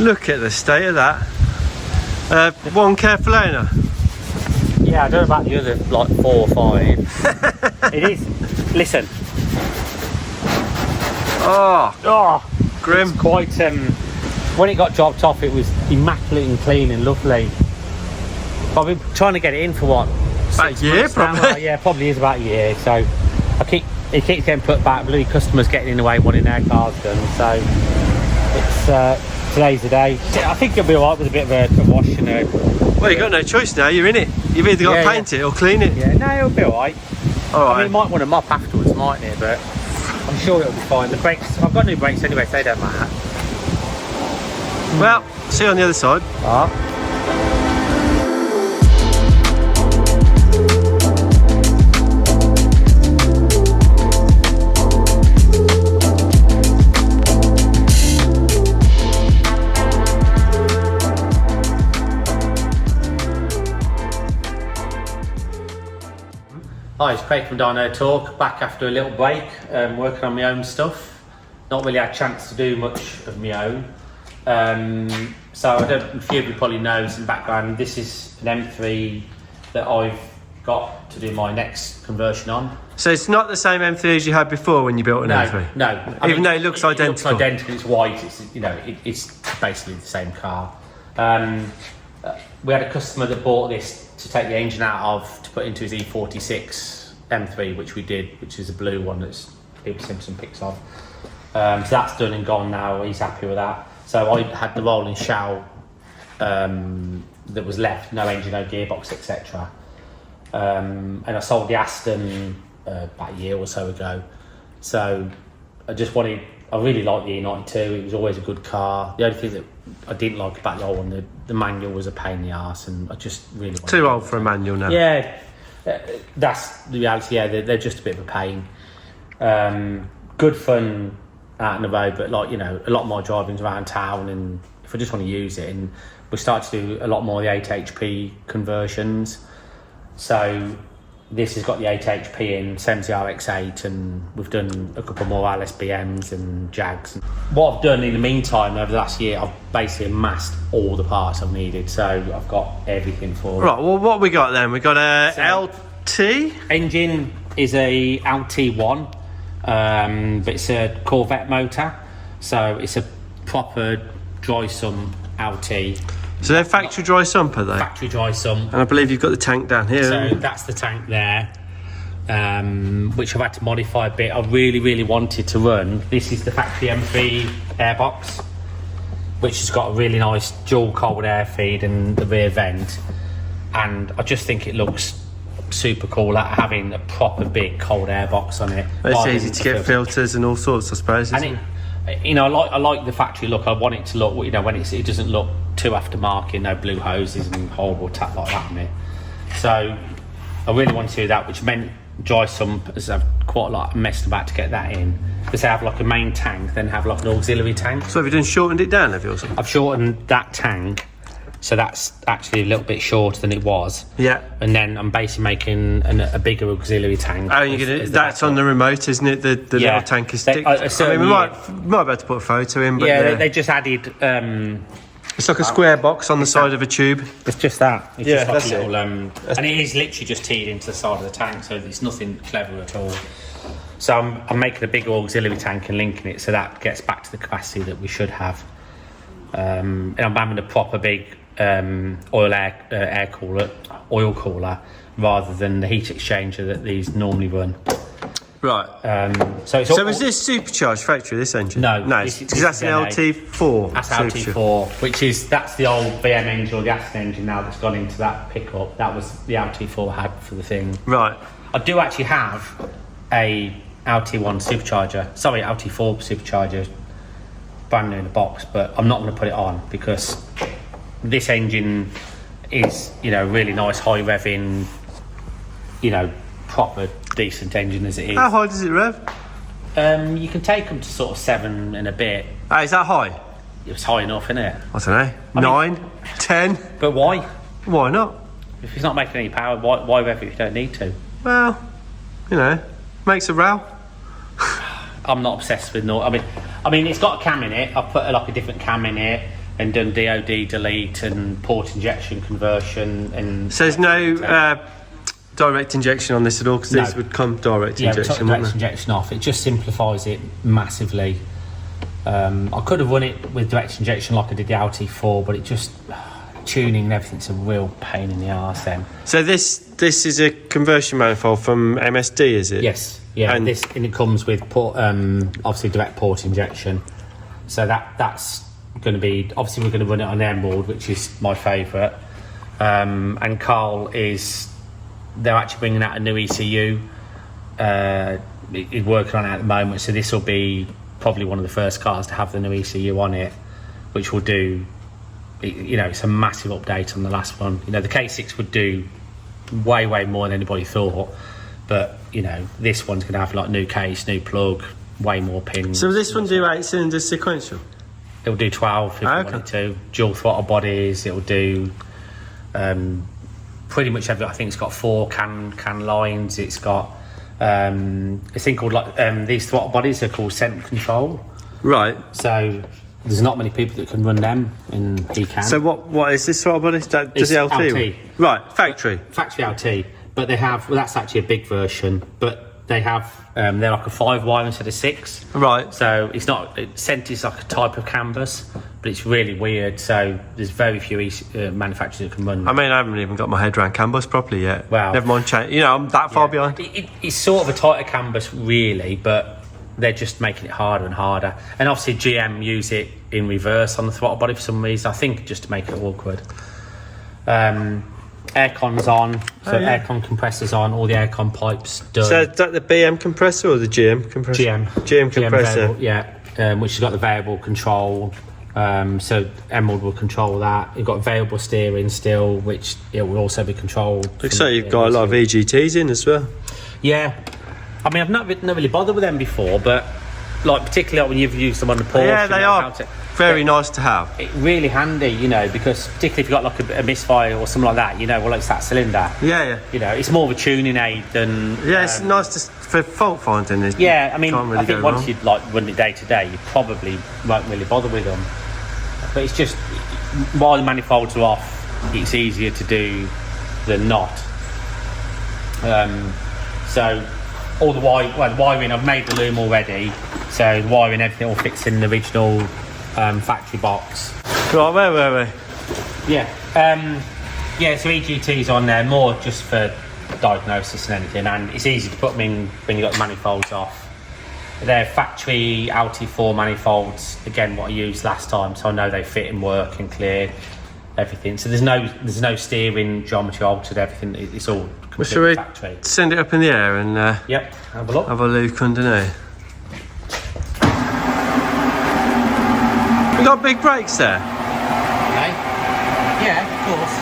Look at the state of that. One careful owner. Yeah, I don't know about the other, like 4 or 5. It is. Listen. Oh, grim. It's quite. When it got dropped off, it was immaculate and clean and lovely. I've been trying to get it in for what? About a year, probably. Yeah, probably is about a year. So it keeps getting put back. Bloody customers getting in the way wanting their cars done. So it's today's the day. I think you'll be alright with a bit of a wash and a. Well, you've got no choice now. You're in it. You've either got to paint it or clean it. Yeah, no, it'll be alright. All right. I mean, you might want to mop afterwards, mightn't it? But I'm sure it'll be fine. The brakes. I've got new brakes anyway, so they don't matter. Well, see you on the other side. Hi, it's Craig from Dynotorque, back after a little break, working on my own stuff. Not really had a chance to do much of my own. So I don't know if you probably know in the background, this is an M3 that I've got to do my next conversion on. So it's not the same M3 as you had before when you built an M3? No. Even though it looks identical? It looks identical, it's white, it's basically the same car. We had a customer that bought this to take the engine out of to put into his E46 M3, which we did, which is a blue one that's people sent some pics of. So that's done and gone now. He's happy with that. So I had the rolling shell that was left, no engine, no gearbox, etc. And I sold the Aston about a year or so ago. So I really liked the E92. It was always a good car. The only thing that I didn't like about the old one, the manual was a pain in the arse, and I just really wanted Too old for a manual now. Yeah, that's the reality. Yeah, they're just a bit of a pain. Good fun out on the road, but a lot more driving around town, and if I just want to use it, and we started to do a lot more of the 8HP conversions. So this has got the 8HP in, same as the RX-8, and we've done a couple more LSBMs and Jags. What I've done in the meantime over the last year, I've basically amassed all the parts I've needed, so I've got everything for it. Right, well, what we got then? We got a LT? Engine is a LT1, but it's a Corvette motor, so it's a proper dry sump LT. So they're factory dry sump, are they? Factory dry sump. And I believe you've got the tank down here. So that's the tank there, which I've had to modify a bit. I really wanted to run. This is the factory M3 airbox, which has got a really nice dual cold air feed and the rear vent. And I just think it looks super cool at having a proper big cold air box on it. It's easy to get filters and all sorts, I suppose, isn't it? I like the factory look. I want it to look, when it doesn't look too aftermarket, no blue hoses and horrible tap like that on it. So I really want to do that, which meant dry sump, as I've quite a lot messed about to get that in, because they have like a main tank, then have like an auxiliary tank. So have you done shortened it down, have you, or something? I've shortened that tank, so that's actually a little bit shorter than it was. Yeah. And then I'm basically making a bigger auxiliary tank. Oh, that's on the remote, isn't it? The little tank is stick. I mean, we might be able to put a photo in, but yeah, they just added. It's like a square box on the side of a tube. It's just that. It's Yeah, just like that's a little, and it is literally just teed into the side of the tank, so it's nothing clever at all. So I'm making a bigger auxiliary tank and linking it, so that gets back to the capacity that we should have. And I'm having a proper big oil cooler rather than the heat exchanger that these normally run. Right. So is this supercharged factory, this engine? No, because that's an LT4. That's LT4, that's the old VM engine or the Aston engine now that's gone into that pickup. That was the LT4 had for the thing. Right. I do actually have a LT4 supercharger, brand new in the box, but I'm not going to put it on because this engine is, really nice, high revving, proper decent engine as it is. How high does it rev? You can take them to sort of 7 and a bit. Oh, is that high? It's high enough, isn't it? I don't know. 9, 10. But why? Why not? If it's not making any power, why rev it if you don't need to? Well, makes a row. I'm not obsessed with I mean, it's got a cam in it. I've put like a different cam in it. and done DOD delete and port injection conversion. And so there's no direct injection on this at all, because these would come direct injection. We took the direct injection off. It just simplifies it massively. I could have run it with direct injection like I did the LT4, but it just tuning and everything's a real pain in the arse then. So this is a conversion manifold from MSD, is it? Yes, yeah. And it comes with port, obviously direct port injection. So that's going to be, obviously we're going to run it on Emerald, which is my favourite. And Carl they're actually bringing out a new ECU. He's working on it at the moment, so this will be probably one of the first cars to have the new ECU on it, which will do, it's a massive update on the last one. The K6 would do way more than anybody thought, but this one's going to have like new case, new plug, way more pins. So this one do 8 cylinders sequential? It'll do 12 if you want it to. Dual throttle bodies. It'll do pretty much everything. I think it's got 4 can lines. It's got a thing called these throttle bodies are called center control. Right. So there's not many people that can run them, and he can. So what is this throttle body? Does it LT? Right, factory LT. But they have, that's actually a big version, but they have they're like a 5-wire instead of 6. Right. So it's not, Centi's like a type of canvas, but it's really weird. So there's very few manufacturers that can run. I mean, I haven't even got my head around canvas properly yet. Well, never mind change. I'm that far behind. It's sort of a tighter canvas, really, but they're just making it harder and harder. And obviously GM use it in reverse on the throttle body for some reason. I think just to make it awkward. Aircon's on, so aircon compressor's on, all the aircon pipes done. So is that the BM compressor or the GM compressor? GM compressor. Variable, which has got the variable control. So Emerald will control that. You've got variable steering still, which it will also be controlled. Looks like you've got a lot of EGTs in as well. Yeah, I mean, I've not really bothered with them before, but particularly when you've used them on the Porsche. Yeah, they are very nice to have. It's really handy, because particularly if you've got a misfire or something like that, it's that cylinder. Yeah. It's more of a tuning aid than. Yeah, it's nice for fault finding. Yeah, I mean, I think once you run it day to day, you probably won't really bother with them. But it's just while the manifolds are off, it's easier to do than not. So all the wiring, I've made the loom already, so the wiring, everything all fits in the original factory box. Right, where were we? Yeah, so EGT's on there more just for diagnosis and anything, and it's easy to put them in when you've got the manifolds off. They're factory LT4 manifolds, again what I used last time, so I know they fit and work and clear everything. So there's no steering geometry altered, everything, it's all completely factory. Send it up in the air and yep, have a look. Have a look underneath. We got big brakes there. Okay. Yeah, of course.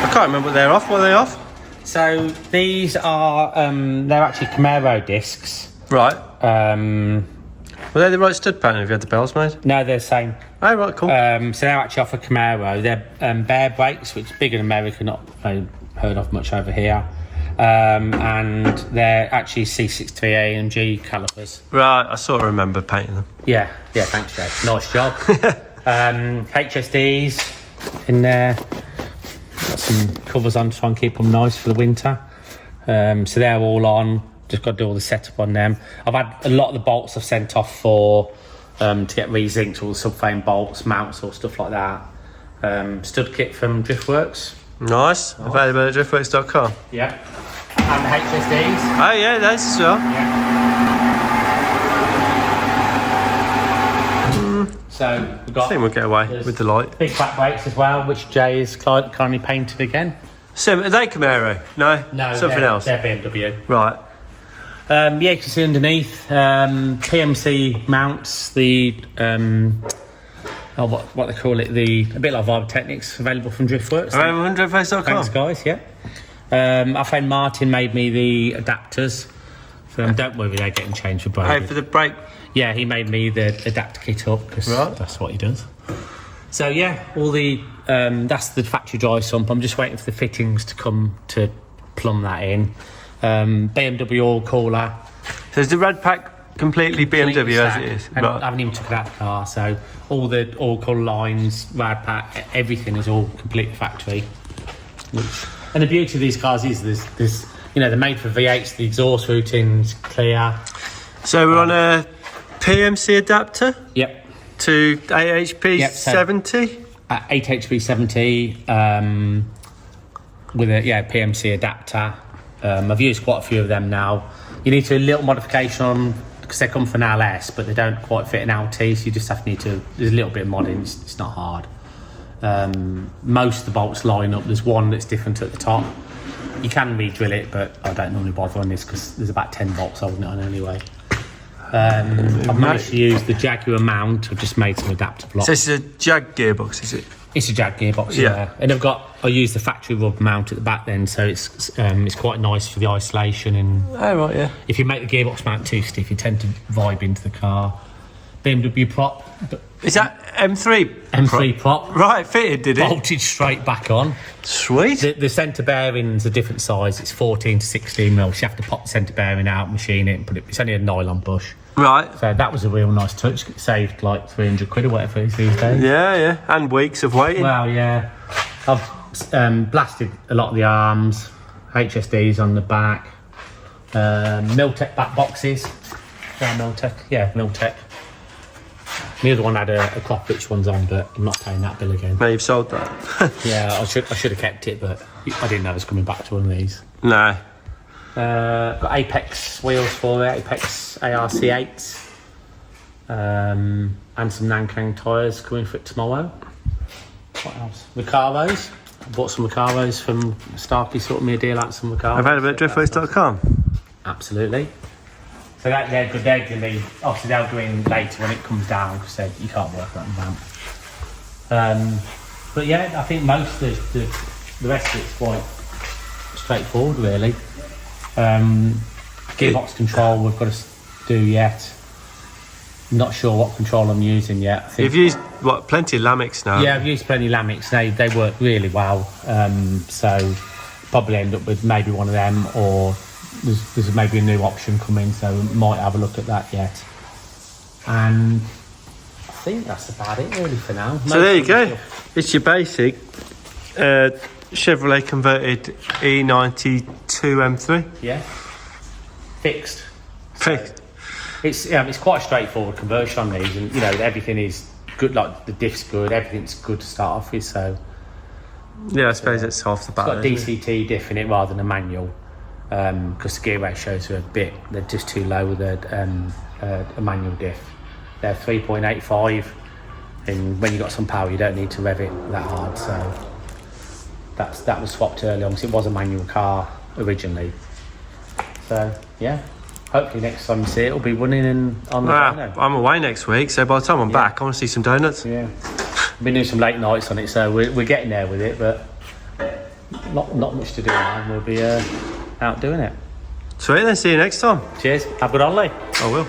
I can't remember what they're off. What are they off? So these are they're actually Camaro discs. Right. Were they the right stud pattern if you had the bells made? No, they're the same. Oh, right, cool. So they're actually off a Camaro. They're Bear brakes, which is big in America, not heard of much over here. And they're actually C63 AMG calipers. Right, I sort of remember painting them. Yeah, thanks, Jay. Nice job. HSDs in there. Got some covers on to try and keep them nice for the winter. So they're all on. Just got to do all the setup on them. I've had a lot of the bolts I've sent off for to get re-zinked, all the subframe bolts, mounts, or stuff like that. Stud kit from Driftworks. Nice. Available at driftworks.com. Yeah. And the HSDs. Oh yeah, those as well. Yeah. So we've got. I think we'll get away with the light. Big flat brakes as well, which Jay has kindly painted again. So are they Camaro? No, something else. They're BMW. Right. You can see underneath PMC mounts, the what they call it, a bit like Vibe Technics, available from Driftworks. Driftworks.com. Thanks, guys. Yeah. Our friend Martin made me the adapters. Don't worry, they're getting changed for both. Hey, for the brake. Yeah, he made me the adapter kit up because that's what he does. So yeah, all the that's the factory dry sump. I'm just waiting for the fittings to come to plumb that in. BMW oil cooler. So is the red pack completely BMW as it is. And I Right. haven't even took it out of the car, so all the colour lines, rad pack, everything is all completely factory. And the beauty of these cars is there's they're made for V8s, the exhaust routing's clear. So we're on a PMC adapter Yep. to 8HP Yep, so- 70. 8HP 70 with a PMC adapter. I've used quite a few of them now. You need to do a little modification on them because they come from an LS, but they don't quite fit an LT, so you just have to there's a little bit of modding. It's not hard. Most of the bolts line up. There's one that's different at the top. You can re-drill it, but I don't normally bother on this because there's about 10 bolts holding it on anyway. I've managed to use the Jaguar mount. I've just made some adapter blocks. So this is a Jag gearbox, is it? It's a Jag gearbox, Yeah. yeah. And I use the factory rubber mount at the back then, so it's quite nice for the isolation. And Oh, right, yeah. if you make the gearbox mount too stiff, you tend to vibe into the car. BMW prop, Is that M3? M3 prop, Right, fitted, did it? bolted straight back on. Sweet. The centre bearing's a different size. It's 14 to 16 mil. So you have to pop the centre bearing out, machine it, and put it. It's only a nylon bush. Right. So that was a real nice touch. It saved like 300 quid or whatever it is these days. Yeah, yeah. And weeks of waiting. Well, yeah. I've blasted a lot of the arms, HSDs on the back, Miltech back boxes. Miltech? Yeah, Miltech. The other one had a crop pitch ones on, but I'm not paying that bill again. No, you've sold that. Yeah, I should have kept it, but I didn't know I was coming back to one of these. No. Got Apex wheels for it, Apex ARC8s, and some Nankang tyres coming for it tomorrow. What else? Recaros. I bought some Recaros from Starkey, sorted me a deal out some Recaros. Available at driftworks.com. Absolutely. So they're good. They're going to be, obviously they'll go in later when it comes down because you can't work that ramp. But yeah, I think most of the rest of it's quite straightforward, really. Gearbox control we've got to do yet. Not sure what control I'm using yet. I think, You've used, plenty of Lamix now? yeah, I've used plenty of Lamix. They work really well. So probably end up with maybe one of them, or there's maybe a new option coming, so we might have a look at that yet. And I think that's about it really for now. So there you go. It's your basic Chevrolet converted E92 M3. Yeah. Fixed. Fixed. It's quite a straightforward conversion on these, and everything is good. Like the diff's good, everything's good to start off with. So Yeah, I suppose it's half the it's got battle. DCT diff in it rather than a manual, because the gear ratios are they're just too low with a manual diff. They're 3.85, and when you've got some power, you don't need to rev it that hard. So that was swapped early on because it was a manual car originally. So yeah. Hopefully next time you see it, it'll be running on the dyno. I'm away next week, so by the time I'm back, I want to see some donuts. Yeah, we've been doing some late nights on it, so we're getting there with it, but not much to do now. We'll be out doing it. Sweet, then see you next time. Cheers. Have a good holiday. I will.